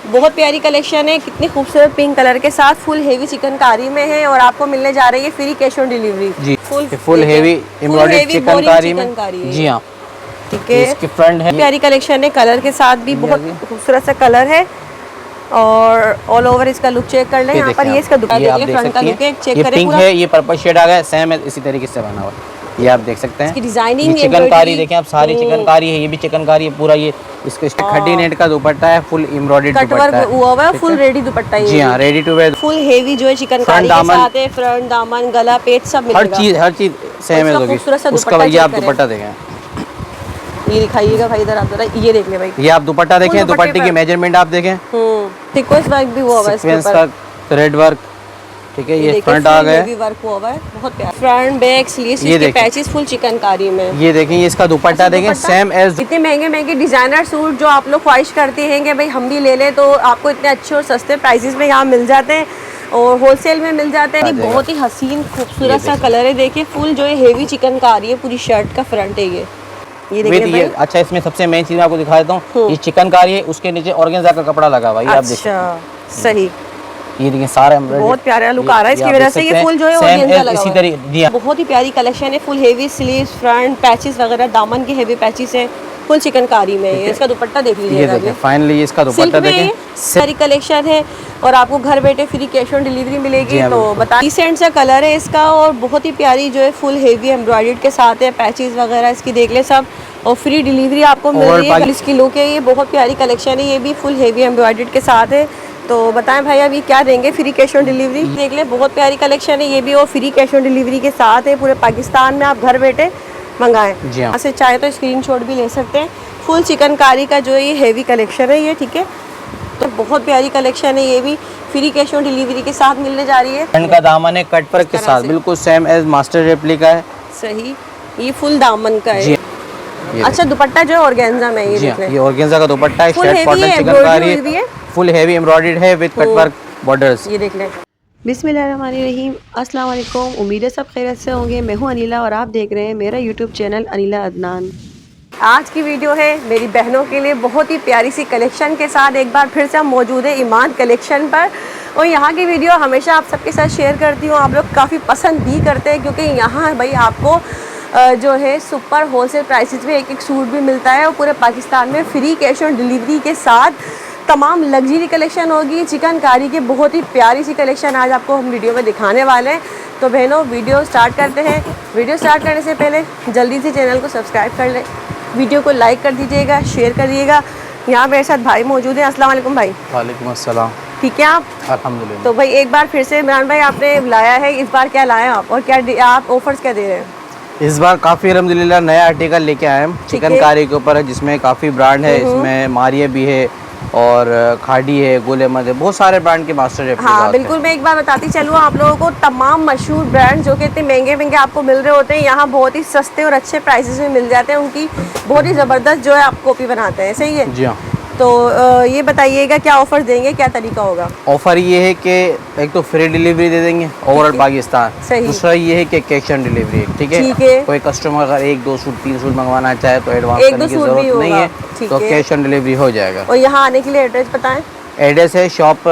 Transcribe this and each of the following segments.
बहुत प्यारी कलेक्शन है, कितनी खूबसूरत पिंक कलर के साथ फुल हेवी चिकनकारी में है और आपको मिलने जा रही है फ्री कैश ऑन डिलीवरी जी। फुल हेवी एम्ब्रॉयडर्ड चिकनकारी में जी हाँ, ठीक है। इसके फ्रंट है, प्यारी कलेक्शन है, कलर के साथ भी बहुत खूबसूरत सा कलर है और ऑल ओवर इसका लुक चेक कर लें। यहाँ पर ये इसका दुपट्टा देखिए, फ्रंट का लुक है, चेक करें पूरा। ये पर्पल शेड आ गया, सेम है इसी तरीके से बना हुआ, ये आप देख सकते हैं। इसकी डिजाइनिंग चिकनकारी देखें आप, सारी चिकनकारी है, ये भी चिकनकारी है पूरा। ये इसका खड्डी नेट का दुपट्टा है, फुल एम्ब्रॉयडर्ड दुपट्टा है, हुआ है, फुल रेडी दुपट्टा है जी हाँ, ready to wear, full heavy जो है चिकनकारी के साथ है। फ्रंट, दामन, गला, पेट सब मिलेगा, हर चीज सेम है। उसका भैया आप दुपट्टा देखें, ये दिखाइएगा भाई इधर, आप जरा ये देख ले भाई, ये आप दुपट्टा देखें, दुपट्टे की मेजरमेंट आप देखें, सीक्वेंस वर्क भी हुआ हुआ है, सीक्वेंस का थ्रेड वर्क, ठीक है। ये फ्रंट आ गया, हेवी वर्क हुआ हुआ है, बहुत प्यारा। फ्रंट, बैक, स्लीव्स, इसके पैचेस फुल चिकनकारी में। ये देखें, ये इसका दुपट्टा देखें, सेम एज। इतने महंगे महंगे डिजाइनर सूट जो आप लोग ख्वाहिश करते हैं कि भाई हम भी ले लें, तो आपको इतने अच्छे और सस्ते प्राइसेस में यहाँ मिल जाते हैं और होलसेल में मिल जाते हैं। बहुत ही हसीन खूबसूरत सा कलर है, देखिए फुल जो है हेवी चिकनकारी है, पूरी शर्ट का फ्रंट है ये देखिए भाई। अच्छा, इसमें सबसे मेन चीज मैं आपको दिखा देता हूँ, ये चिकनकारी है, उसके नीचे ऑर्गेन्जा का कपड़ा लगा हुआ है, आप देखिए। सही, ये देखिए सारे बहुत प्यारा लुक आ रहा है इसकी वजह से। ये फुल जो है ऑर्गेन्जा लगा हुआ है, बहुत ही प्यारी कलेक्शन है, full heavy sleeves, front, patches वगैरह, दामन के हेवी पैचेस है, फुल चिकनकारी में है। इसका दुपट्टा देख लीजिएगा, फाइनली इसका दुपट्टा देखें, सारी कलेक्शन है और आपको घर बैठे फ्री कैश ऑन डिलीवरी मिलेगी। तो बता, डिसेंट सा कलर है इसका और बहुत ही प्यारी जो है फुल हेवी एम्ब्रॉयडर्ड के साथ है, पैचेस वगैरह इसकी देख ले सब, और फ्री डिलीवरी आपको मिल रही है। इसकी लुक है, ये बहुत प्यारी कलेक्शन है, ये भी फुल हेवी एम्ब्रॉयडर्ड के साथ है। तो बताएं भाई अभी क्या देंगे फ्री कैश ऑन डिलीवरी? देख ले, बहुत प्यारी कलेक्शन है ये भी और फ्री कैश ऑन डिलीवरी के साथ है। पूरे पाकिस्तान में आप घर बैठे मंगाएं, यहाँ से चाहे तो स्क्रीनशॉट भी ले सकते हैं। फुल चिकनकारी का जो ये हेवी कलेक्शन है ये, ठीक है। तो बहुत प्यारी कलेक्शन है, ये भी फ्री कैश ऑन डिलीवरी के साथ मिलने जा रही है। फ्रंट का दामन है कट वर्क के साथ, बिल्कुल सेम एज मास्टर रेप्लिका है। सही, ये फुल दामन का है। अच्छा, दुपट्टा जो है ऑर्गेन्जा में, ये देख लें, ये ऑर्गेन्जा का दुपट्टा है, शर्ट कॉटन चिकनकारी है, फुल हेवी एम्ब्रॉयडर्ड है विद कट वर्क बॉर्डर्स। ये देख लें। बिस्मिल्लाहिर्रहमानिर्रहीम, अस्सलाम वालेकुम, उम्मीद है सब खैरियत से होंगे। मैं हूं अनिला और आप देख रहे हैं मेरा यूट्यूब चैनल अनिला अदनान। आज की वीडियो है मेरी बहनों के लिए बहुत ही प्यारी सी कलेक्शन के साथ। एक बार फिर से हम मौजूद है ईमान कलेक्शन पर और यहाँ की वीडियो हमेशा आप सबके साथ शेयर करती हूँ। आप लोग काफ़ी पसंद भी करते हैं क्योंकि यहाँ भाई आपको जो है सुपर होलसेल प्राइसेस में एक एक सूट भी मिलता है और पूरे पाकिस्तान में फ्री कैश ऑन डिलीवरी के साथ तमाम लग्जरी कलेक्शन होगी। चिकनकारी की बहुत ही प्यारी सी कलेक्शन आज आपको हम वीडियो में दिखाने वाले हैं। तो बहनों वीडियो स्टार्ट करते हैं। वीडियो स्टार्ट करने से पहले जल्दी से चैनल को सब्सक्राइब कर लें, वीडियो को लाइक कर दीजिएगा, शेयर करिएगा। यहाँ मेरे साथ भाई मौजूद हैं। अस्सलाम वालेकुम भाई। वालेकुम अस्सलाम। ठीक है आप? अल्हम्दुलिल्लाह। तो भाई एक बार फिर से इमरान भाई आपने लाया है, इस बार क्या लाए आप और क्या आप ऑफर्स क्या दे रहे हैं? इस बार काफ़ी अल्हम्दुलिल्लाह नया आर्टिकल लेके आए हम चिकनकारी के ऊपर है, जिसमें काफ़ी ब्रांड है। इसमें मारिया भी है और खाड़ी है, गोले मद है, बहुत सारे ब्रांड के मास्टर है। हाँ बिल्कुल, मैं एक बार बताती चलूँ आप लोगों को, तमाम मशहूर ब्रांड जो कि इतने महंगे महंगे आपको मिल रहे होते हैं, यहाँ बहुत ही सस्ते और अच्छे प्राइसेस में मिल जाते हैं। उनकी बहुत ही ज़बरदस्त जो है आप कॉपी बनाते हैं, सही है? जी हाँ। तो ये बताइएगा क्या ऑफर देंगे, क्या तरीका होगा? ऑफर ये है कि एक तो फ्री डिलीवरी दे देंगे ओवरऑल पाकिस्तान, दूसरा ये है कि कैश ऑन डिलीवरी, ठीक है। कोई कस्टमर अगर 1, 2 सूट 3 सूट मंगवाना चाहे तो एडवांस करने की जरूरत नहीं है, तो कैश ऑन डिलीवरी हो जाएगा। और यहाँ आने के लिए एड्रेस बताएं। एड्रेस है shop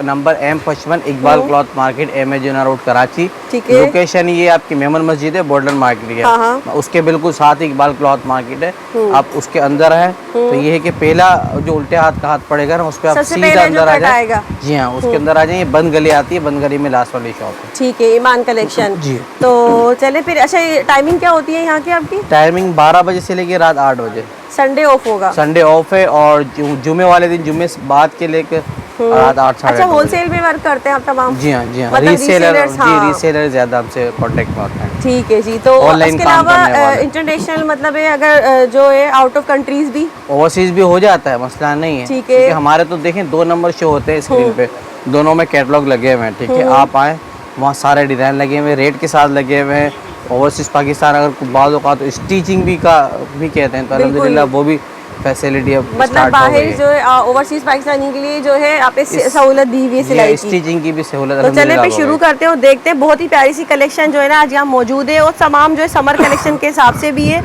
number M55 Iqbal cloth market, M.A. Road Karachi. Location ये आपकी मेमन मस्जिद है, बॉर्डर मार्केट है, उसके बिल्कुल साथ ही इकबाल क्लॉथ मार्केट है। आप उसके अंदर है तो ये है कि पहला जो उल्टे हाथ का हाथ पड़ेगा ना, उस पर आप सीधा अंदर आ जाएगा। जी हाँ, उसके अंदर आ जाएंगे। बंद गली आती है, बंद गली में लास्ट वाली शॉप है। ठीक है, ईमान कलेक्शन जी। तो चले फिर। अच्छा, टाइमिंग क्या होती है यहाँ की आपकी? टाइमिंग 12 बजे से लेके रात 8 बजे। संडे ऑफ होगा? संडे ऑफ है और जुमे वाले दिन जुमे बाद के लेकर रात 8 साढ़े। अच्छा, होलसेल में वर्क करते हैं आप तमाम? जी हाँ, जी हाँ, रीसेलर ज्यादा हमसे कांटेक्ट में होते हैं। ठीक है जी। तो इसके अलावा इंटरनेशनल मतलब है अगर जो है आउट ऑफ कंट्रीज भी, ओवरसीज भी हो जाता है, मसला नहीं है। ठीक है, हमारे तो देखें 2 नंबर शो होते हैं स्क्रीन पे, दोनों में कैटलॉग लगे हुए हैं, ठीक है। आप आए, वहाँ सारे डिजाइन लगे हुए, रेट के साथ लगे हुए हैं। ओवरसीज पाकिस्तान अगर बाज़ औक़ात तो स्टिचिंग भी कहते हैं, तो अल्हम्दुलिल्लाह वो भी फैसिलिटी अब मतलब बाहर जो है ओवरसीज पाकिस्तानी के लिए जो है आप सहूलत दी हुई है, सिलाई की, स्टिचिंग की भी सहूलत। तो चले पे शुरू करते हैं और देखते हैं। बहुत ही प्यारी सी कलेक्शन जो है ना आज यहाँ मौजूद है और तमाम जो है समर कलेक्शन के हिसाब से भी है।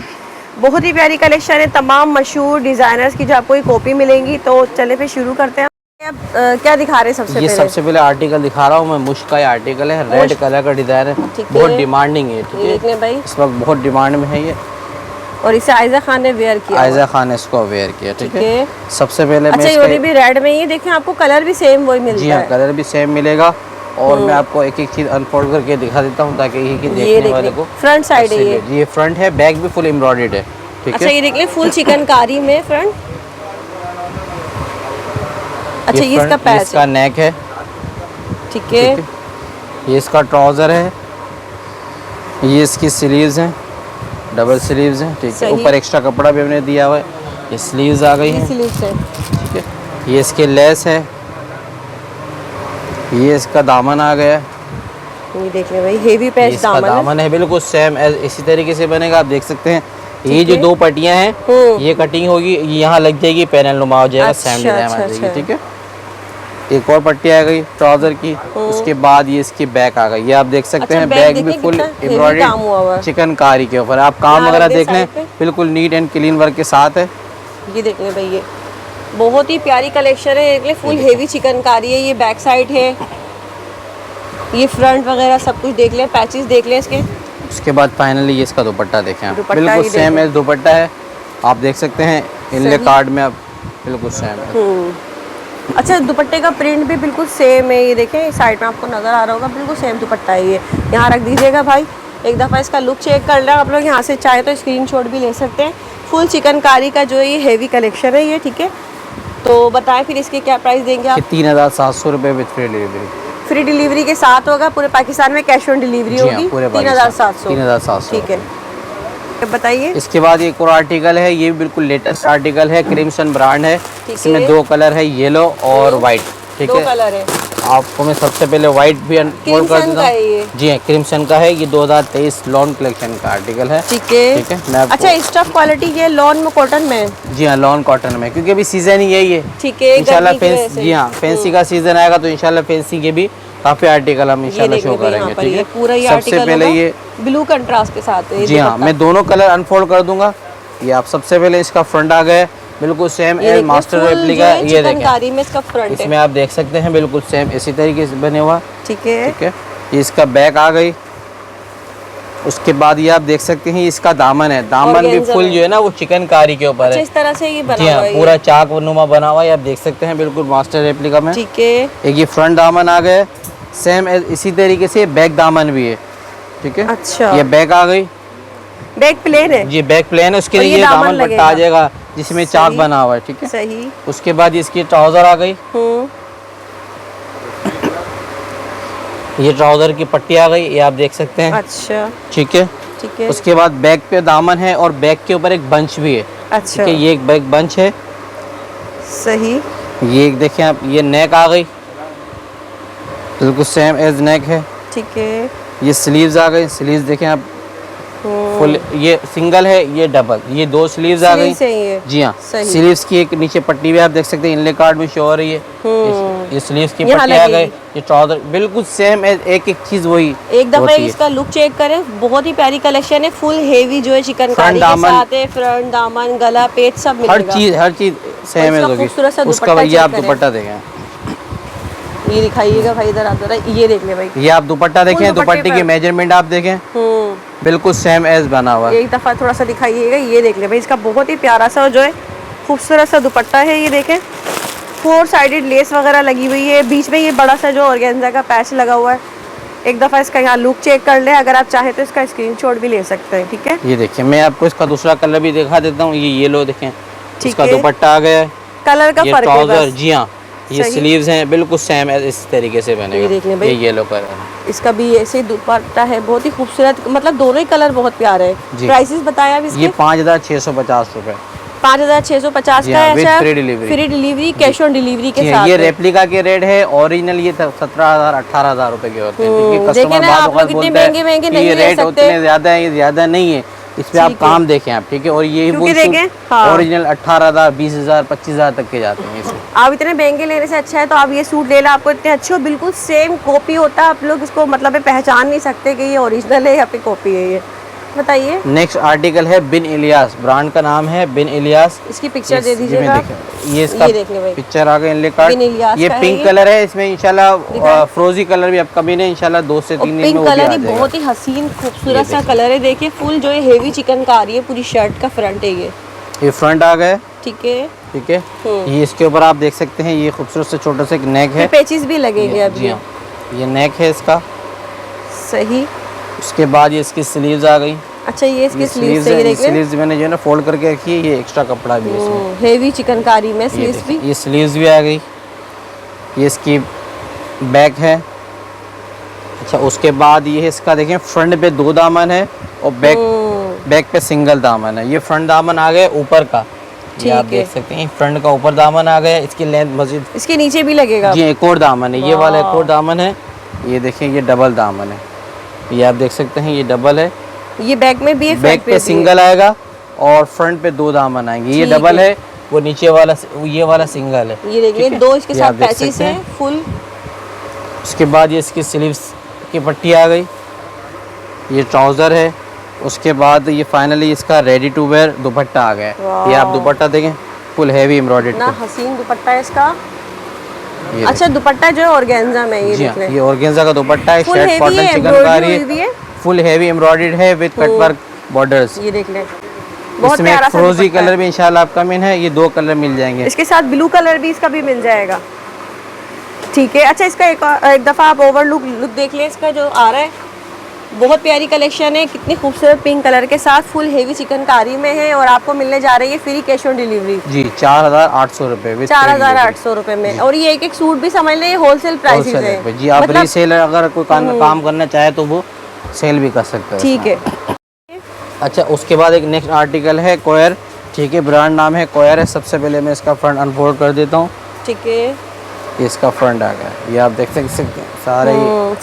बहुत ही प्यारी कलेक्शन है, तमाम मशहूर डिज़ाइनर्स की जो आपको कॉपी मिलेंगी। तो चले पे शुरू करते हैं। क्या दिखा रहे हैं सबसे ये पहले? सबसे पहले आर्टिकल दिखा रहा हूँ मैं, मुश्क का ये आर्टिकल है, रेड कलर का डिजाइन है, बहुत डिमांडिंग है, ठीक है। देखने भाई इस वक्त बहुत डिमांड में है ये, और इसे आयजा खान ने वेयर किया। आयजा खान ने इसको वेयर किया, ठीक है। सबसे पहले अच्छा, ये भी रेड में ही है, देखें आपको कलर भी सेम वही मिलता है। जी हाँ, कलर भी सेम मिलेगा। और मैं आपको एक एक चीज अनफोल्ड करके दिखा देता हूँ ताकि ये देखने वाले को। फ्रंट साइड है ये फ्रंट है, बैक भी फुल एम्ब्रॉयडर्ड है, ठीक है। अच्छा, ये देखिए फुल चिकनकारी में फ्रंट। अच्छा, ये इसका पैच, इसका नेक है, ठीक है। ये इसका ट्राउजर है, ये इसकी स्लीव्स हैं, डबल स्लीव्स हैं, ठीक है। ऊपर एक्स्ट्रा कपड़ा भी हमने दिया हुआ है, ये स्लीव्स आ गई हैं, स्लीव्स है, ठीक है। ये इसके लेस है, ये इसका दामन आ गया है, ये देख ले भाई हेवी पैच इसका दामन है, बिल्कुल सेम इसी तरीके से बनेगा, आप देख सकते हैं। ये जो दो पट्टियां हैं ये कटिंग होगी, यहाँ लग जाएगी, पैनल नुमा हो जाएगा, सेम डिजाइन आ जाएगी, ठीक है। एक और पट्टी आ गई ट्राउजर की, उसके बाद ये इसकी बैक आ गई, ये आप देख सकते हैं। बैक भी फुल एम्ब्रॉयडर्ड चिकनकारी के ऊपर, आप काम वगैरह देख लें, बिल्कुल नीट एंड क्लीन वर्क के साथ है। ये देख लें भाई, ये बहुत ही प्यारी कलेक्शन है, देख ले फुल हेवी चिकनकारी है। ये बैक साइड है, ये फ्रंट वगैरह सब कुछ देख लें, पैचेस देख लें इसके। उसके बाद फाइनली ये इसका दुपट्टा देखें आप, बिल्कुल सेम है दुपट्टा है, आप देख सकते हैं इनले कार्ड में, आप बिल्कुल सेम है। अच्छा, दुपट्टे का प्रिंट भी बिल्कुल सेम है, ये देखें साइड में आपको नज़र आ रहा होगा, बिल्कुल सेम दुपट्टा है ये। यहाँ रख दीजिएगा भाई, एक दफ़ा इसका लुक चेक कर लें आप लोग, यहाँ से चाहे तो स्क्रीनशॉट भी ले सकते हैं। फुल चिकनकारी का जो है ये हेवी कलेक्शन है ये, ठीक है। तो बताएं फिर इसके क्या प्राइस देंगे आप? 3700 रुपये with free delivery. Free delivery के साथ होगा, पूरे पाकिस्तान में कैश ऑन डिलीवरी होगी। 3700, ठीक है। बताइए। इसके बाद एक और आर्टिकल है, ये बिल्कुल लेटेस्ट आर्टिकल है, क्रिम्सन ब्रांड है, इसमें दो कलर है, येलो और व्हाइट, ठीक है। दो कलर है, आपको मैं सबसे पहले व्हाइट भी अनफोल्ड कर देता हूं। जी हाँ, क्रिम्सन का है, ये 2023 लॉन कलेक्शन का आर्टिकल है, ठीक है, ठीक है। अच्छा, स्टफ क्वालिटी ये लॉन में कॉटन में? जी हाँ, लॉन कॉटन में, क्योंकि अभी सीजन ही यही है, ठीक है। इंशाल्लाह फैंसी, जी हाँ, फैंसी का सीजन आएगा तो इंशाल्लाह फैंसी के भी काफी आर्टिकल हम इंशाल्लाह शो करेंगे, ठीक है। पूरा ये सबसे पहले ये ब्लू कंट्रास्ट के साथ है। जी हाँ, मैं दोनों कलर अनफोल्ड कर दूंगा। ये आप सबसे पहले इसका फ्रंट आ गया, बिल्कुल सेम एज मास्टर रेप्लिका, ये देखें में इसका फ्रंट इसमें आप देख सकते हैं, बिल्कुल सेम इसी तरीके से बने हुआ, ठीक है, ठीक है। ये इसका बैक आ गई, उसके बाद ये आप देख सकते हैं इसका दामन है, दामन भी फुल जो है ना वो चिकनकारी के ऊपर है, इस तरह से ये बना हुआ है, पूरा चाक नुमा बना हुआ है, आप देख सकते हैं, बिल्कुल मास्टर रेप्लिका में, ठीक है। एक ये फ्रंट दामन आ गया, सेम इसी तरीके से बैक दामन भी है, ठीक है। अच्छा, ये बैक आ गई, बैक प्लेन है जी, बैक प्लेन है, उसके लिए ये दामन पट्टा आ जाएगा जिसमें चाक बना हुआ है, ठीक है, सही। उसके बाद इसकी ट्राउजर आ गई, ये ट्राउजर की पट्टी आ गई, ये आप देख सकते हैं, अच्छा, ठीक है, ठीक है। उसके बाद बैक पे दामन है और बैक के ऊपर एक बंच भी है, अच्छा, ठीक है, ये एक बैक बंच है, सही। ये एक देखें आप, ये नेक आ गई, बिल्कुल सेम एज नेक है, ठीक है। ये स्लीव्स आ गई, स्लीव्स देखें आप फुल, ये सिंगल है, ये डबल, ये दो स्लीव्स आ गई, जी हाँ। स्लीव्स की एक नीचे पट्टी भी आप देख सकते हैं, इनले कार्ड में शो हो रही है, ये स्लीव्स की पट्टी आ गई, ये ट्राउजर बिल्कुल सेम है, एक एक चीज वही। एक दफा इसका लुक चेक करें, बहुत ही प्यारी कलेक्शन है, फुल हेवी जो है चिकनकारी के साथ है, फ्रंट दामन गला पेट सब मिलेगा, हर चीज सेम है। उसका भैया आप दुपट्टा देखें, ये दिखाइएगा भाई, इधर आप जरा ये देख ले भाई, ये आप दुपट्टा देखें, दुपट्टे की मेजरमेंट आप देखें, बिल्कुल सेम एज बना हुआ है। एक दफा थोड़ा सा दिखाइएगा, ये देख ले भाई, इसका बहुत ही प्यारा सा जो है खूबसूरत सा दुपट्टा है, ये देखें 4 साइडेड लेस वगैरह लगी हुई है, बीच में ये बड़ा सा जो ऑर्गेन्जा का पैच लगा हुआ है। एक दफा इसका यहाँ लुक चेक कर ले, अगर आप चाहें तो इसका स्क्रीनशॉट भी ले सकते हैं, ठीक है। ये देखिए, मैं आपको इसका दूसरा कलर भी दिखा देता हूँ, ये येलो देखें, इसका दुपट्टा आ गया है, कलर का फर्क है बस। जी हाँ, ये स्लीव्स हैं, बिल्कुल सेम इस तरीके से बनेगा, ये येलो कलर है, इसका भी ऐसे ही दुपट्टा है, बहुत ही खूबसूरत, मतलब दोनों ही कलर बहुत प्यारे हैं। प्राइसेस बताया अब इसके? ये 5650 रुपए, 5650 का है, अच्छा, free delivery, cash on delivery के साथ। ये रेप्लिका के रेट है, ओरिजिनल ये 17,000 18,000 रुपए के होते हैं, देखिए ना आप लोग कितने महंगे महंगे नहीं ले सकते, उतने ज्यादा है, ये ज्यादा नहीं है, इस पे आप काम देखें आप, ठीक है। और ये ओरिजिनल 18,000 20,000 25,000 तक के जाते हैं इसमें। आप इतने महंगे लेने से अच्छा है तो आप ये सूट ले लो, आपको इतने अच्छे, बिल्कुल सेम कॉपी होता है, आप लोग इसको मतलब पहचान नहीं सकते कि ये ओरिजिनल है या फिर कॉपी है। ये बताइए। नेक्स्ट आर्टिकल है बिन इलियास, ब्रांड का नाम है बिन इलियास, इसकी पिक्चर दे दीजिएगा। ये इसका ये देख ले भाई, पिक्चर आ गया इनले कार्ड। विनिलियास ये का है पिंक ये। कलर है, इसमें इंशाल्लाह फ्रोजी कलर भी अब कभी नहीं, इंशाल्लाह 2 से 3 दिन में पिंक वो भी आ कलर ही जाएगा। बहुत ही हसीन खूबसूरत सा कलर है। देखिए फुल जो है हेवी चिकनकारी है, पूरी शर्ट का फ्रंट है ये फ्रंट आ गया। ठीक है। ठीक है, ये इसके ऊपर आप देख सकते हैं, ये खूबसूरत से छोटा सा एक नेक है, पैचेस भी लगेंगे जी अभी। हाँ, ये नेक है इसका। सही। उसके बाद ये इसकी स्लीव्स आ गई। अच्छा ये इसकी स्लीव्स स्लीव्स है, ये देखिए स्लीव्स मैंने जो है ना फोल्ड करके रखी है, ये एक्स्ट्रा कपड़ा भी है इसमें। हेवी चिकनकारी में ये स्लीव्स भी। देखिए, ये स्लीव्स भी आ गई। ये इसकी बैक है। अच्छा उसके बाद ये इसका देखें, फ्रंट पे 2 दामन है और बैक पे सिंगल दामन है। ये फ्रंट दामन आ गया ऊपर का, ये आप देख सकते हैं, फ्रंट का ऊपर दामन आ गया। इसकी लेंथ मजीद इसके नीचे भी लगेगा जी, एक और दामन है, ये वाला एक और दामन है। ये देखिए ये डबल दामन है, ये आप देख सकते हैं, ये डबल है। ये बैक में भी है, बैक पे सिंगल आएगा और फ्रंट पे 2 दामन आएंगे। ये डबल है, वो नीचे वाला ये वाला सिंगल है। ये देखिए 2 इसके साथ पैचेस हैं फुल। उसके बाद ये इसकी स्लीव्स की पट्टी आ गई। ये ट्राउज़र है। उसके बाद ये फाइनली इसका रेडी टू वेयर दुपट्टा आ गया। ये आप दुपट्टा देखें, फुल हैवी एम्ब्रॉयडर्ड ना हसीन दुपट्टा है इसका। अच्छा दुपट्टा जो है ऑर्गेन्जा में, ये देख लें, ये ऑर्गेन्जा का दुपट्टा है, फुल शर्ट हेवी कॉटन है, चिकनकारी एम्ब्रॉयडरी है, फुल हैवी एम्ब्रॉयडर्ड है विद कटवर्क बॉर्डर्स। ये देख लें, बहुत इसमें प्यारा एक सा फ्रोजी दुपट्टा कलर है। भी इंशाल्लाह आपका मिल है, ये 2 कलर मिल जाएंगे। इसके साथ ब्लू कलर भी इसका भी मिल जाएगा। ठीक है। अच्छा इसका एक दफ़ा आप ओवर लुक देख लें, इसका जो आ रहा है बहुत प्यारी कलेक्शन है, कितनी खूबसूरत पिंक कलर के साथ फुल हेवी चिकनकारी में है और आपको मिलने जा रही है फ्री कैश ऑन डिलीवरी जी 4800 रुपए 4800 रुपए में। और ये एक सूट भी समझ लें होलसेल प्राइसेस है जी। आप रीसेलर अगर कोई काम करना चाहे तो वो सेल भी कर सकते हैं। ठीक है। अच्छा उसके बाद एक नेक्स्ट आर्टिकल है कोयर। ठीक है, ब्रांड नाम है कोयर है। सबसे पहले मैं इसका फ्रंट अनफोल्ड कर देता हूँ। ठीक है, ये इसका फ्रंट आ गया, ये आप देख सकते हैं सारे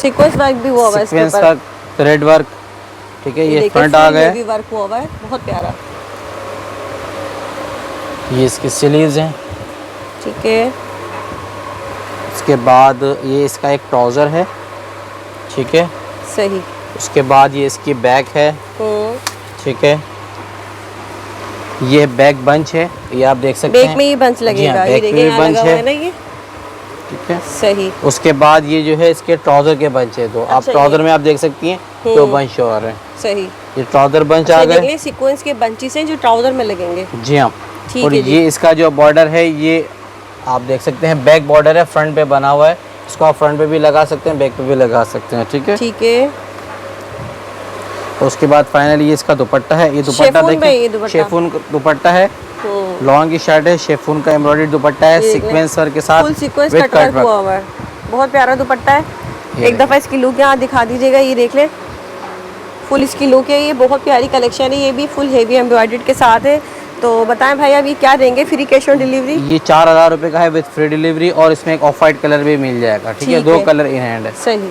सीक्वेंस वर्क भी हुआ हुआ है इसके सीक्वेंस ऊपर। का थ्रेड वर्क। ठीक है, ये फ्रंट आ गया, हेवी वर्क हुआ हुआ है, बहुत प्यारा। ये इसकी स्लीव्स हैं। ठीक है। उसके बाद ये इसका एक ट्राउज़र है। ठीक है, सही। उसके बाद ये इसकी बैक है। ठीक है, ये बैक बंच है, ये आप देख सकते हैं, बैक में ये बंच लगेगा, ये देखिए यहाँ लगा हुआ है ना ये। ठीक है, सही। उसके बाद ये जो है इसके ट्राउज़र के बंच है दो। आप ट्राउज़र में आप देख सकती हैं 2 बंच शो आ रहे हैं। सही। ये ट्राउज़र बंच आ गए, सीक्वेंस के बंचेस हैं जो ट्राउज़र में लगेंगे। जी हाँ। ठीक और है जी। ये इसका जो बॉर्डर है, ये आप देख सकते हैं बैक बॉर्डर है, फ्रंट पे बना हुआ है। इसको आप फ्रंट पे भी लगा सकते हैं, बैक पे भी लगा सकते हैं। ठीक है, ठीक है। उसके बाद फाइनली ये इसका दुपट्टा है। ये दुपट्टा देखिए, शेफून दुपट्टा है, लॉन्ग की शर्ट है, शेफून का एम्ब्रॉयडर्ड दुपट्टा है, सीक्वेंस वर्क के साथ फुल सीक्वेंस कट वर्क हुआ हुआ है, बहुत प्यारा दुपट्टा है। एक दफ़ा इसकी लुक यहाँ दिखा दीजिएगा, ये देख लें, फुल इसकी लुक है। ये बहुत प्यारी कलेक्शन है, ये भी फुल हेवी एम्ब्रॉयडर्ड के साथ है। तो बताएं भाई अब ये क्या देंगे फ्री कैश ऑन डिलीवरी? ये 4000 रुपये का है विद फ्री डिलीवरी और इसमें एक ऑफ वाइट कलर भी मिल जाएगा। ठीक है, 2 कलर इन हैंड है। सही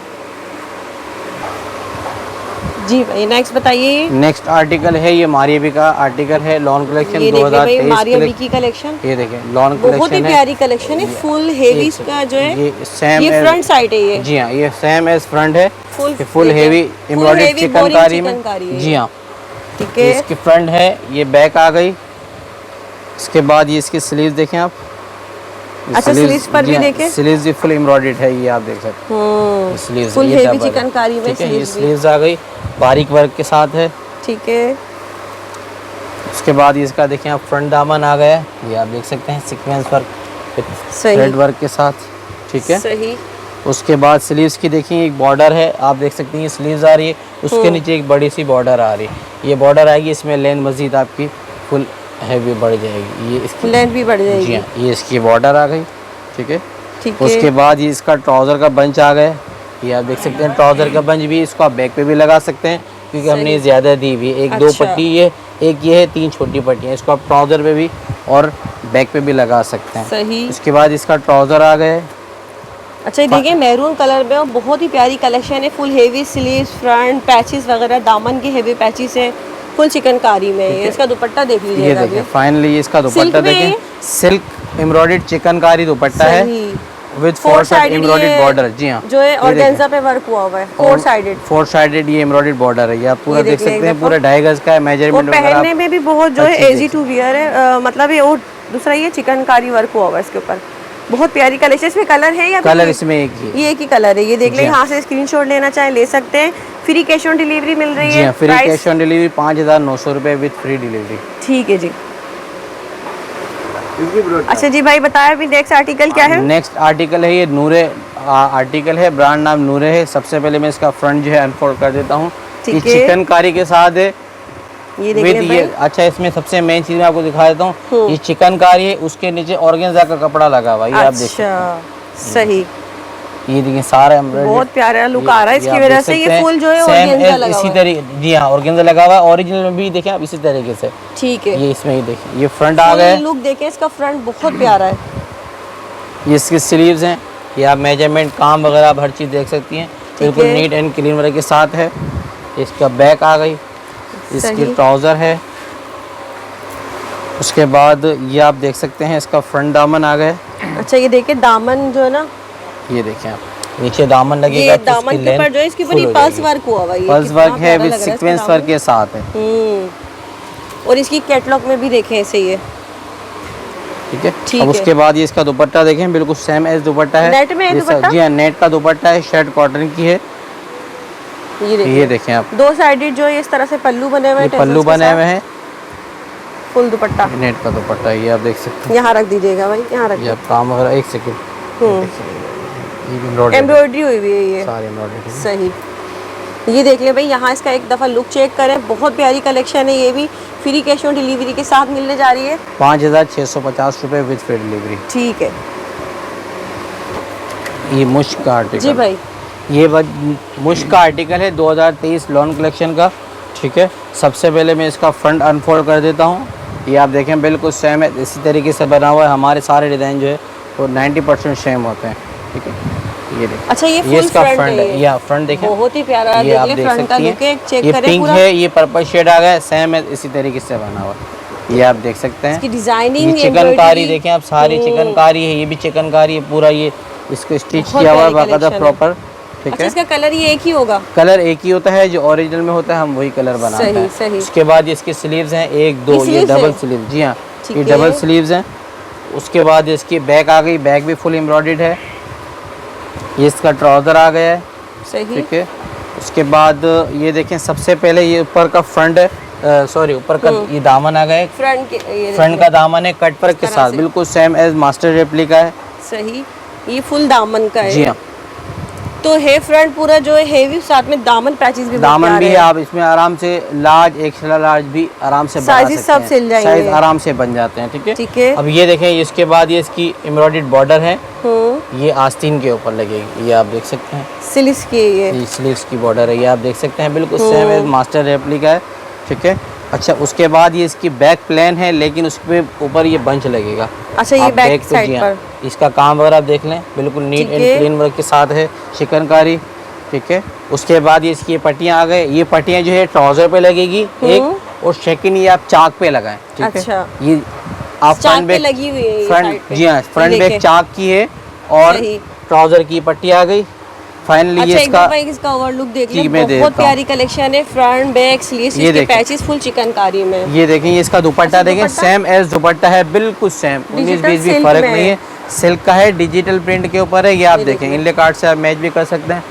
जी भाई। नेक्स्ट बताइए। नेक्स्ट आर्टिकल है, ये मारियाबी का आर्टिकल है, लॉन कलेक्शन 2023 मारियाबी की कलेक्शन। ये देखें लॉन कलेक्शन बहुत ही प्यारी कलेक्शन है, फुल हेवी का जो है, ये फ्रंट साइड है ये। जी हाँ, ये सेम एज फ्रंट है, फुल हेवी एम्ब्रॉयडर्ड चिकनकारी में। जी हाँ, ठीक है। इसकी फ्रंट है, ये बैक आ गई। इसके बाद ये इसकी स्लीव्स देखें आप। अच्छा स्लीव्स पर भी देखें, स्लीव्स भी फुल एम्ब्रॉयडर्ड है, ये आप देख सकते हैं। स्लीव्स फुल हेवी चिकनकारी में स्लीव्स आ गई, बारीक वर्क के साथ है। ठीक है। उसके बाद इसका देखें आप फ्रंट दामन आ गया, ये आप देख सकते हैं, सीक्वेंस वर्क, थ्रेड वर्क के साथ। ठीक है, सही। उसके बाद स्लीव्स की देखिए एक बॉर्डर है, आप देख सकती हैं, स्लीव्स आ रही है, उसके नीचे एक बड़ी सी बॉर्डर आ रही है। ये बॉर्डर आएगी, इसमें लेंथ मजीद आपकी फुल हैवी बढ़ जाएगी, ये इसकी लेंथ भी बढ़ जाएगी। जी हाँ, ये इसकी बॉर्डर आ गई। ठीक है, ठीक है। उसके बाद ये इसका ट्राउज़र का बंच आ गया, ये आप देख सकते हैं, ट्राउज़र का बंच भी इसको आप बैक पे भी लगा सकते हैं, क्योंकि हमने ज़्यादा दी हुई है। 1-2 पट्टी ये, एक ये है, 3 छोटी पट्टियाँ, इसको आप ट्राउज़र पे भी और बैक पे भी लगा सकते हैं। सही। उसके बाद इसका ट्राउज़र आ गए। अच्छा ये देखिए मैरून कलर में, और बहुत ही प्यारी कलेक्शन है, full heavy sleeves, front patches वगैरह, दामन के हेवी पैचेस हैं, फुल चिकनकारी में। इसका दुपट्टा देख ये लीजिएगा। देखिए फाइनली इसका दुपट्टा देखें, सिल्क एम्ब्रॉयडर्ड चिकनकारी दुपट्टा है विद 4 साइड एम्ब्रॉयडर्ड बॉर्डर। जी हाँ, जो है ऑर्गेन्जा पे वर्क हुआ हुआ है, 4 साइडेड ये एम्ब्रॉयडर्ड बॉर्डर है, ये आप पूरा देख सकते हैं, पूरा 2.5 गज का है, मेजरमेंट पहनने में भी बहुत जो है इजी टू वियर है, मतलब ये दूसरा ये चिकनकारी वर्क हुआ हुआ है इसके ऊपर, बहुत प्यारी कलेक्शन। इसमें कलर है या कलर इसमें एक ही, ये एक ही कलर है। ये देख लें, यहाँ से स्क्रीनशॉट लेना चाहे ले सकते हैं। फ्री कैश ऑन डिलीवरी मिल रही है। फ्री कैश ऑन डिलीवरी 5,900 रुपये विद फ्री डिलीवरी। ठीक है जी। अच्छा जी भाई बताया अभी नेक्स्ट आर्टिकल क्या है? नेक्स्ट आर्टिकल है ये नूरे आर्टिकल है, ब्रांड नाम नूरे है। सबसे पहले मैं इसका फ्रंट जो है अनफोल्ड कर देता हूँ। ये चिकनकारी के साथ है, ये विद ये। अच्छा इसमें सबसे मेन चीज मैं आपको दिखा देता हूँ, ये चिकनकारी है, उसके नीचे ऑर्गेन्जा का कपड़ा लगा हुआ है, ये आप देख सकते हैं। सही, ये देखिए सारा बहुत प्यारा लुक आ रहा है इसकी वजह से। ये फुल जो है ऑर्गेन्जा लगा हुआ है, इसी तरीके, जी हाँ ऑर्गेन्जा लगा हुआ है। ओरिजिनल में भी देखें आप इसी तरीके से। ठीक है, ये इसमें ही देखिए, ये फ्रंट आ गया, लुक देखें इसका, फ्रंट बहुत प्यारा है। ये इसकी स्लीव्स हैं, ये आप मेजरमेंट काम वगैरह आप हर चीज़ देख सकती हैं, बिल्कुल नीट एंड क्लीन वगैरह के साथ है। इसका बैक आ गई, इसकी ट्राउज़र है। उसके बाद ये आप देख सकते हैं इसका फ्रंट दामन आ गया। अच्छा ये देखिए दामन जो है ना, ये देखें आप नीचे दामन लगेगा, ये दामन के ऊपर जो है इसके ऊपर ये पल्स वर्क हुआ हुआ है, पल्स वर्क है विद सीक्वेंस वर्क के साथ है। और इसकी कैटलॉग में भी देखें ऐसे ही है। ठीक है, अब उसके बाद ये इसका दुपट्टा देखें, बिल्कुल सेम एज दुपट्टा है। नेट में है दुपट्टा? जी हाँ नेट का दुपट्टा है, शर्ट कॉटन की है। ये देखें आप, दो साइडेड जो है इस तरह से पल्लू बने हुए हैं, पल्लू बने हुए हैं, फुल दुपट्टा नेट का दुपट्टा, ये आप देख सकते हैं। यहाँ रख दीजिएगा भाई, यहाँ रख, ये काम वगैरह। एक सेकंड, एम्ब्रॉयडरी हुई हुई है ये सारी एम्ब्रॉयडरी। सही, ये देख ले भाई, यहाँ इसका एक दफ़ा लुक चेक करें, बहुत प्यारी कलेक्शन है। ये भी फ्री कैश ऑन डिलीवरी के साथ मिलने जा रही है। 5,650 रुपये विद फ्री डिलीवरी। ठीक है, ये मुश्क का आर्टिकल जी भाई, ये मुश्क का आर्टिकल है 2023 लॉन कलेक्शन का। ठीक है, सबसे पहले मैं इसका फ्रंट अनफोल्ड कर देता हूँ। ये आप देखें बिल्कुल सेम है, इसी तरीके से बना हुआ है। हमारे सारे डिज़ाइन जो है वो 90% सेम होते हैं। ठीक है, ये देखिए। अच्छा ये इसका फ्रंट है, ये फ्रंट देखें, बहुत ही प्यारा, ये आप देख सकती हैं। ये पिंक है, ये पर्पल शेड आ गया, सेम है, इसी तरीके से बना हुआ है। ये आप देख सकते हैं, इसकी डिजाइनिंग, चिकनकारी देखें आप, सारी चिकनकारी है। ये भी चिकनकारी है पूरा, ये इसको स्टिच किया हुआ है बाकायदा प्रॉपर। ठीक अच्छा, है, इसका कलर ये एक ही होगा? कलर एक ही होता है, जो ओरिजिनल में होता है हम वही कलर बनाते हैं। सही। उसके बाद इसकी स्लीव्स हैं 1 2, ये डबल स्लीव, जी हाँ ये डबल स्लीव्स हैं। उसके बाद इसकी बैक आ गई, बैक भी फुल एम्ब्रॉयडर्ड है। ये इसका ट्राउज़र आ गया है। सही, ठीक है, उसके बाद ये देखें, सबसे पहले ये ऊपर का फ्रंट है, सॉरी ऊपर का ये दामन आ गया है, फ्रंट का दामन है कट वर्क के साथ, बिल्कुल सेम एज मास्टर रेप्लिका है। सही, ये फुल दामन का है। जी हाँ, तो है फ्रंट पूरा जो है हेवी, साथ में दामन पैचेस भी, दामन भी है। आप इसमें आराम से लार्ज, एक्स्ट्रा लार्ज भी आराम से बना सकते हैं, सब सिल जाएंगे, साइज आराम से बन जाते हैं। ठीक है, ठीक है। अब ये देखें, इसके बाद ये इसकी एम्ब्रॉयडर्ड बॉर्डर है, ये आस्तीन के ऊपर लगेगी, ये आप देख सकते हैं। स्लीव्स की ये स्लीव्स की बॉर्डर है, ये आप देख सकते हैं, बिल्कुल सेम एज मास्टर रेप्लिका है। ठीक है, अच्छा उसके बाद ये इसकी बैक प्लेन है, लेकिन उसके ऊपर ये बंच लगेगा। अच्छा ये बैक साइड पर इसका काम वगैरह आप देख लें, बिल्कुल नीट एंड क्लीन वर्क के साथ है, चिकनकारी। ठीक है, उसके बाद ये इसकी पट्टियाँ आ गए, ये पट्टियाँ जो है ट्राउजर पे लगेगी एक, और सेकंड ये आप चाक पे लगाएं। ठीक है, अच्छा ये आप फ्रंट बैक लगी हुई है, फ्रंट, जी हाँ फ्रंट बैक चाक की है, और ट्राउजर की पट्टी आ गई। फाइनली ये इसका ओवरलुक देख लें, बहुत प्यारी कलेक्शन है, फ्रंट बैक स्लीव्स, इसके पैचेस फुल चिकनकारी में। ये देखें, ये इसका दुपट्टा देखें, सेम एज दुपट्टा है, बिल्कुल सेम, 19-20 भी फर्क नहीं है। सिल्क का है, डिजिटल प्रिंट के ऊपर है, ये आप देखें, इनले कार्ड से आप मैच भी कर सकते हैं,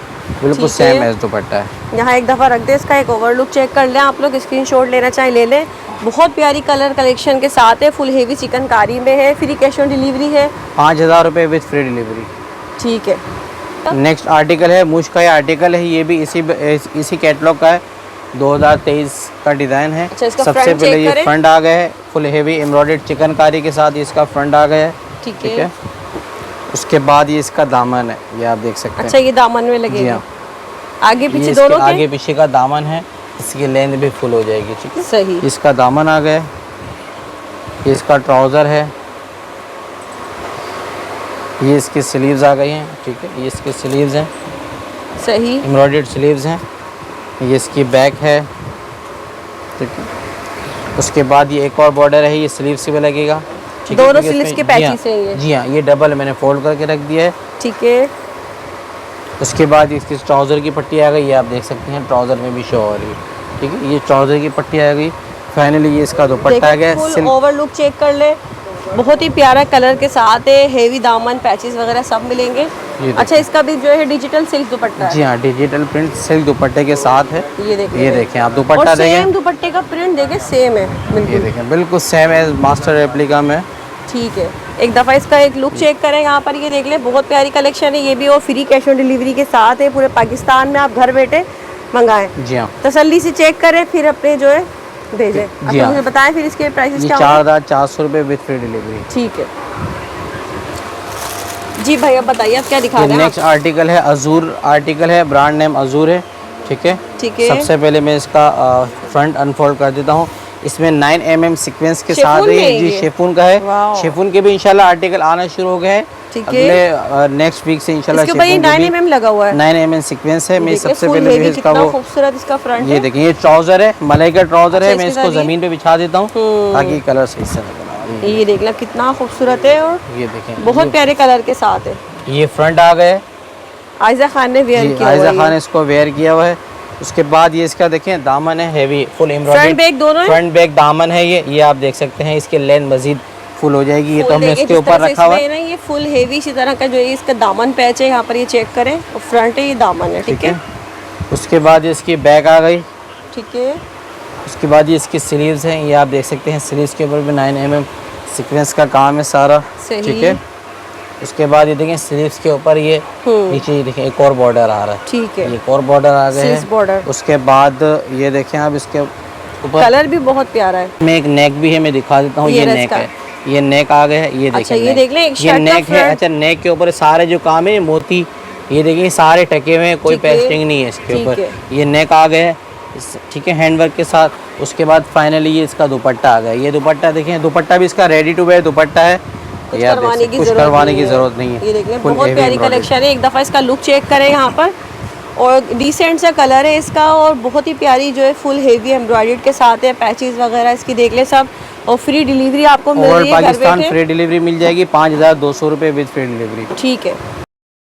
बिल्कुल सेम एज दुपट्टा है। यहाँ एक दफ़ा रख दे, इसका एक ओवरलुक चेक कर लें आप लोग, स्क्रीनशॉट लेना चाहे ले लें। बहुत प्यारी कलर कलेक्शन के साथ है, फुल हेवी चिकनकारी में है, फ्री कैश ऑन डिलीवरी है, 5,000 रुपये विद फ्री डिलीवरी। ठीक है, नेक्स्ट आर्टिकल है मुश्क का आर्टिकल है, ये भी इसी कैटलॉग का है, 2023 का डिज़ाइन है। अच्छा, सबसे पहले ये फ्रंट आ गया है, फुल हेवी एम्ब्रॉयडर्ड चिकनकारी के साथ इसका फ्रंट आ गया है। ठीक है, उसके बाद ये इसका दामन है, ये आप देख सकते हैं। अच्छा, ये दामन में लगेगा, आगे पीछे दोनों आगे पीछे का दामन है, इसकी लेंथ भी फुल हो जाएगी। ठीक है, सही, इसका दामन आ गया, ये इसका ट्राउज़र है, ये इसकी स्लीव्स आ गई हैं। ठीक है, ये इसकी स्लीव्स हैं, सही एम्ब्रॉयडर्ड स्लीव्स हैं, ये इसकी बैक है। ठीक है, उसके बाद ये एक और बॉर्डर है, ये स्लीव्स से भी लगेगा। दोनों स्लीव्स के पैचेस हैं ये। जी हाँ, ये डबल मैंने फोल्ड करके रख दिया है। ठीक है, उसके बाद इसकी ट्राउज़र की पट्टी आ गई, ये आप देख सकते हैं, ट्राउज़र में भी शो हो रही है। ठीक है, ये ट्राउज़र की पट्टी आ गई। फाइनली ये इसका दुपट्टा आ गया, फुल ओवरलुक चेक कर ले, बहुत ही प्यारा कलर के साथ है, हेवी दामन, पैचेस वगैरह सब मिलेंगे। अच्छा, इसका भी जो है डिजिटल सिल्क दुपट्टा है। जी हाँ, डिजिटल प्रिंट सिल्क दुपट्टे के साथ है। ये देखें, ये देखें आप दुपट्टा और देखें, सेम दुपट्टे का प्रिंट देखें, सेम है बिल्कुल। ये देखें बिल्कुल सेम है, मास्टर रेप्लिका में। ठीक है, एक दफ़ा इसका एक लुक चेक करें यहाँ पर, ये देख लें, बहुत प्यारी कलेक्शन है ये भी, और फ्री कैश ऑन डिलीवरी के साथ है। पूरे पाकिस्तान में आप घर बैठे मंगाएं। जी हाँ, तसल्ली से चेक करें, फिर अपने जो है भेजें। जी अच्छा, हाँ। मुझे बताएं फिर इसके प्राइसेस ये क्या होंगे? 4400 रुपये विद फ्री डिलीवरी। ठीक है जी भाई, अब बताइए आप क्या दिखा रहे हैं? नेक्स्ट आर्टिकल है अजूर आर्टिकल है, ब्रांड नेम अजूर है। ठीक है, ठीक है। सबसे पहले मैं इसका फ्रंट अनफोल्ड कर देता हूँ। इसमें 9 mm सीक्वेंस के साथ शिफॉन में है है जी, ये? शिफॉन का है। वाओ। शिफॉन के भी इंशाल्लाह आर्टिकल आना शुरू हो गए हैं। ठीक है। अगले नेक्स्ट वीक से इंशाल्लाह इसके ऊपर ये शिफॉन के 9 भी mm लगा हुआ है। 9 mm सीक्वेंस है। मैं देखिए, सबसे full पहले जो heavy, है इसका कितना वो खूबसूरत इसका फ्रंट ये है। देखिए, ये ट्राउजर है, मलाई का ट्राउजर अच्छा, है। मैं इसके इसको साथ जमीन पे बिछा देता हूँ ताकि कलर सही से लगे। ये देख लो कितना खूबसूरत है, और ये देखें बहुत प्यारे कलर के साथ है। ये फ्रंट आ गए। आयजा खान ने वेयर किया हुआ आयजा है खान ये। ने इसको वेयर किया हुआ है। उसके बाद ये इसका देखें दामन है, heavy full embroidery, front back दोनों है? फ्रंट बैक दामन है ये आप देख सकते हैं। इसके लेंथ मजीद फुल हो जाएगी। ये तो फुल हमने देखिए, इसके जिस ऊपर तरह से रखा हुआ है। इसमें ना ये फुल हेवी इसी तरह का जो है इसका दामन पैच है, यहाँ पर ये चेक करें, और फ्रंट है, ये दामन है। ठीक है, उसके बाद ये इसकी बैक आ गई। ठीक है। उसके बाद ये इसकी स्लीव्स हैं, ये आप देख सकते हैं। स्लीव्स के ऊपर भी 9 mm सीक्वेंस का काम है सारा। सही। ठीक है, उसके बाद ये देखें स्लीव्स के ऊपर ये नीचे ये देखें एक और बॉर्डर आ रहा है। ठीक है, ये एक और बॉर्डर आ गए स्लीव्स हैं। बॉर्डर। उसके बाद ये देखें आप इसके ऊपर कलर भी बहुत प्यारा है। में एक नेक भी है, मैं दिखा देता हूँ। ये ये रस नेक का। है, ये नेक आ गए है। ये अच्छा, देखें ये नेक। देख लें, एक ये शर्ट का नेक है। फ्रंट। अच्छा, नेक के ऊपर सारे जो काम है मोती, ये देखिए सारे टके हुए हैं, कोई ठीक है। पेस्टिंग नहीं है इसके ठीक ऊपर। है। ये नेक आ गए है, ठीक है, हैंडवर्क के साथ। उसके बाद फाइनली ये इसका दुपट्टा आ गया। ये दुपट्टा देखें, दुपट्टा भी इसका रेडी टू वेयर दुपट्टा है। कुछ ये आप करवाने देख की कुछ जरूरत करवाने नहीं की है। जरूरत नहीं है। ये देख लें, Full बहुत heavy प्यारी embroidery। कलेक्शन है। एक दफ़ा इसका लुक चेक करें यहाँ पर, और डिसेंट सा कलर है इसका, और बहुत ही प्यारी जो है फुल हेवी एम्ब्रॉयडर्ड के साथ है। पैचेस वगैरह इसकी देख ले सब, और फ्री डिलीवरी आपको मिल और रही है घर पाकिस्तान बैठे। फ्री डिलीवरी मिल जाएगी 5200 रुपये विद फ्री डिलीवरी। ठीक है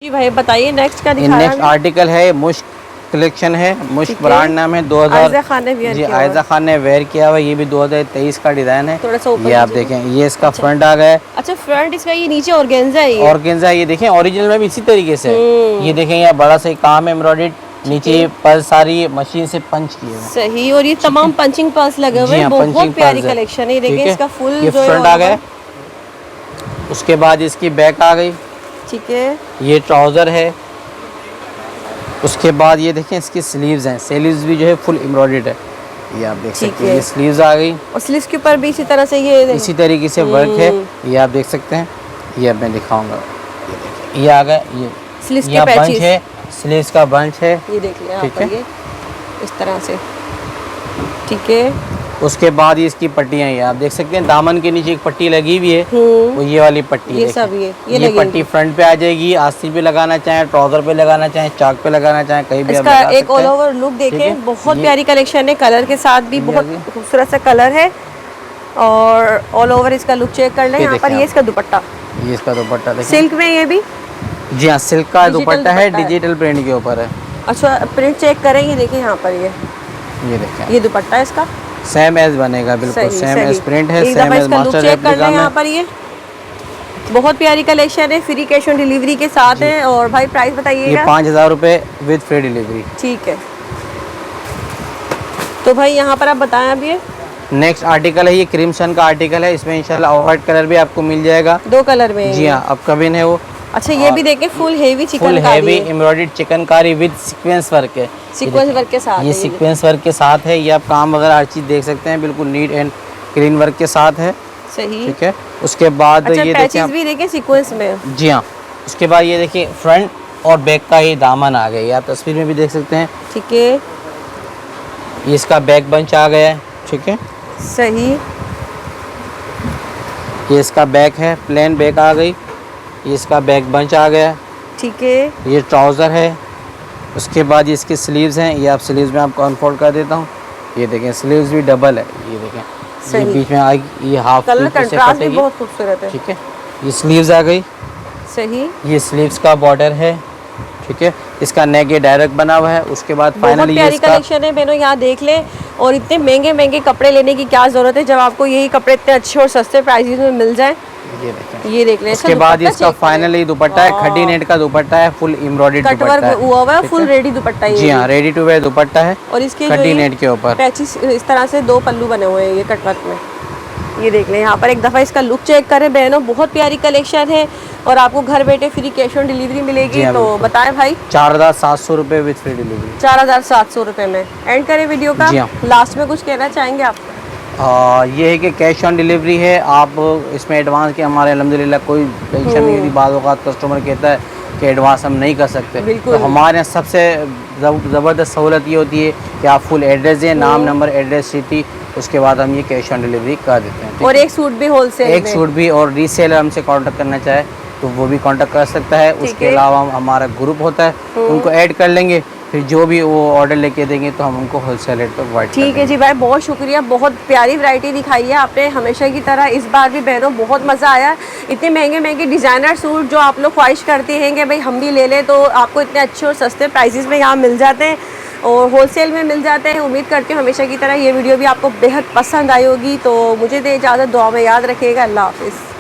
जी भाई, बताइए नेक्स्ट क्या दिखा रहा नेक्स्ट है? आर्टिकल है मुश्क कलेक्शन है। मुश्क ठीक है। ब्रांड नाम है। 2000 आयजा खान ने वेयर जी, किया हुआ है। आयजा खान ने वेयर किया हुआ है। ये भी 2023 का डिज़ाइन है। थोड़ा सा ऊपर ये आप कीजिए। देखें, ये इसका फ्रंट आ गया है। अच्छा, फ्रंट इसका ये नीचे ऑर्गेन्जा है ये। ऑर्गेन्जा, ये देखें ओरिजिनल में भी इसी तरीके से है। ये देखें, ये बड़ा सा काम है एम्ब्रॉयडर्ड, नीचे पर सारी मशीन से पंच किए हुए हैं। सही, और ये तमाम पंचिंग पर्स लगे हुए जी हैं। हाँ, बहुत punching प्यारी पर्स है। कलेक्शन है। ये ठीक देखिए है? इसका फुल ये जो है फ्रंट आ all गया। over। उसके बाद इसकी बैक आ गई। ठीक है, ये ट्राउज़र है। उसके बाद ये देखें इसकी स्लीव्स हैं। स्लीव्स भी जो है फुल एम्ब्रॉयडर्ड है। ये आप देख ठीक सकते हैं। है। ये स्लीव्स आ गई। और स्लीव्स के ऊपर भी इसी तरह से ये इसी तरीके से वर्क है। ये आप देख सकते हैं। ये अब मैं दिखाऊंगा। ये देखिए, ये आ गया। ये स्लीव्स के यहाँ बंच पैचेस, है, स्लीव्स का बंच है। ये देख लिया ठीक आप है। ये इस तरह से। ठीक है, उसके बाद ये इसकी पट्टियाँ, ये आप देख सकते हैं दामन के नीचे एक पट्टी लगी हुई है। वो ये वाली पट्टी ये देखें। सब ये ये लगेंगी। पट्टी फ्रंट पे आ जाएगी। आस्ती पे लगाना चाहें, ट्राउजर पे लगाना चाहें, चाक पे लगाना चाहें, कहीं भी आप इसका लगा एक सकते ऑल हैं। ओवर लुक ठीक देखें, है। बहुत ये- प्यारी कलेक्शन है। कलर के साथ भी बहुत ये- खूबसूरत सा कलर है, और ऑल ओवर इसका लुक चेक कर लें। ये यहाँ पर देखें ये आप। इसका दुपट्टा ये इसका दुपट्टा देखें। सिल्क में, ये भी जी हाँ, सिल्क का डिजिटल दुपट्टा है, दुपट्टा है। डिजिटल प्रिंट के ऊपर है। अच्छा, प्रिंट चेक करें, ये देखिए यहाँ पर ये देखें, ये दुपट्टा है इसका। सेम एज बनेगा, बिल्कुल सही, सेम सही। एज प्रिंट है, एक सेम दफा एज इसका लुक मास्टर चेक कर रेप्लिका लें। यहाँ में। पर ये बहुत प्यारी कलेक्शन है, फ्री कैश ऑन डिलीवरी के साथ है। और भाई प्राइस ये बताइएगा। 5000 रुपये विद फ्री डिलीवरी। ठीक है, तो भाई यहाँ पर आप बताएं अब ये नेक्स्ट आर्टिकल है, ये क्रिम्सन का आर्टिकल है। इसमें इंशाल्लाह ऑफ वाइट कलर भी आपको मिल जाएगा। 2 कलर में है जी ये। हाँ, अब कबिन है वो। अच्छा, ये भी देखें, full heavy full chicken heavy embroidered chikankari with sequence work है। सीक्वेंस वर्क के साथ ये है सीक्वेंस वर्क के साथ है। ये आप काम वगैरह हर चीज़ देख सकते हैं, बिल्कुल नीट एंड क्लीन वर्क के साथ है। सही। ठीक है। उसके बाद अच्छा, ये देखिए पैचेस आप, भी देखें सीक्वेंस में। जी हाँ, उसके बाद ये देखिए फ्रंट और बैक का ये दामन आ गया। ये आप तस्वीर में भी देख सकते हैं। ठीक है, ये इसका बैक बंच आ गया है। ठीक है, सही। ये इसका बैक है, प्लेन बैक आ गई। ये इसका बैक बंच आ गया। ठीक है, ये ट्राउज़र है। उसके बाद ये इसकी स्लीव्स हैं। ये आप स्लीव्स में आपको अनफोल्ड कर देता हूँ। ये देखें, स्लीव्स भी डबल है। ये देखें, ये सही। बीच में आएगी, ये हाफ कलर पीछे से कंट्रास्ट भी कटेगी। बहुत खूबसूरत है। ठीक है, ये स्लीव्स आ गई। सही। ये स्लीव्स का बॉर्डर है। ठीक है। इसका नेक ये डायरेक्ट बना हुआ है। उसके बाद बहुत फाइनली प्यारी कलेक्शन है बहनों, यहाँ देख लें। और इतने महंगे महंगे कपड़े लेने की क्या जरूरत है जब आपको यही कपड़े इतने अच्छे और सस्ते प्राइसेस में मिल जाए। ये देख लें। उसके बाद इसका फाइनली दुपट्टा है, खड्डी नेट का दुपट्टा है, फुल एम्ब्रॉयडरी कटवर्क हुआ हुआ है, फुल रेडी दुपट्टा है। जी हाँ, रेडी टू वेयर दुपट्टा है और इसके खड्डी नेट के ऊपर पैचेस इस तरह से 2 पल्लू बने हुए हैं ये कटवर्क में। ये देख लें, यहाँ पर एक दफ़ा इसका लुक चेक करें बहनों, बहुत प्यारी कलेक्शन है। और आपको घर बैठे फ्री कैश ऑन डिलीवरी मिलेगी। तो बताएं भाई। 4700 रुपये विद फ्री डिलीवरी। 4700 रुपये में एंड करें वीडियो का। लास्ट में कुछ कहना चाहेंगे आप? ये है कि कैश ऑन डिलीवरी है। आप इसमें एडवांस के हमारे अल्हम्दुलिल्लाह कोई टेंशन नहीं होती। बाद वक़्त कस्टमर कहता है कि एडवांस हम नहीं कर सकते, तो हमारे यहाँ सबसे ज़बरदस्त सहूलत ये होती है कि आप फुल एड्रेस दें, नाम नंबर एड्रेस सिटी, उसके बाद हम ये कैश ऑन डिलीवरी कर देते हैं। और एक सूट भी होलसेल, एक सूट भी, और रीसेलर हमसे कांटेक्ट करना चाहे तो वो भी कांटेक्ट कर सकता है। उसके अलावा हमारा ग्रुप होता है, उनको ऐड कर लेंगे, फिर जो भी वो ऑर्डर लेके देंगे तो हम उनको होलसेल रेट पर प्रोवाइड करेंगे। ठीक है जी भाई, बहुत शुक्रिया। बहुत प्यारी वैरायटी दिखाई है आपने हमेशा की तरह। इस बार भी बहनों बहुत मज़ा आया। इतने महंगे महंगे डिज़ाइनर सूट जो आप लोग ख्वाहिश करते हैं कि भाई हम भी ले लें, तो आपको इतने अच्छे और सस्ते प्राइसेस में यहाँ मिल जाते हैं और होलसेल में मिल जाते हैं। उम्मीद करती हूँ हमेशा की तरह ये वीडियो भी आपको बेहद पसंद आई होगी। तो मुझे दे इजाज़त, दुआ में याद रखिएगा। अल्लाह हाफ़िज़।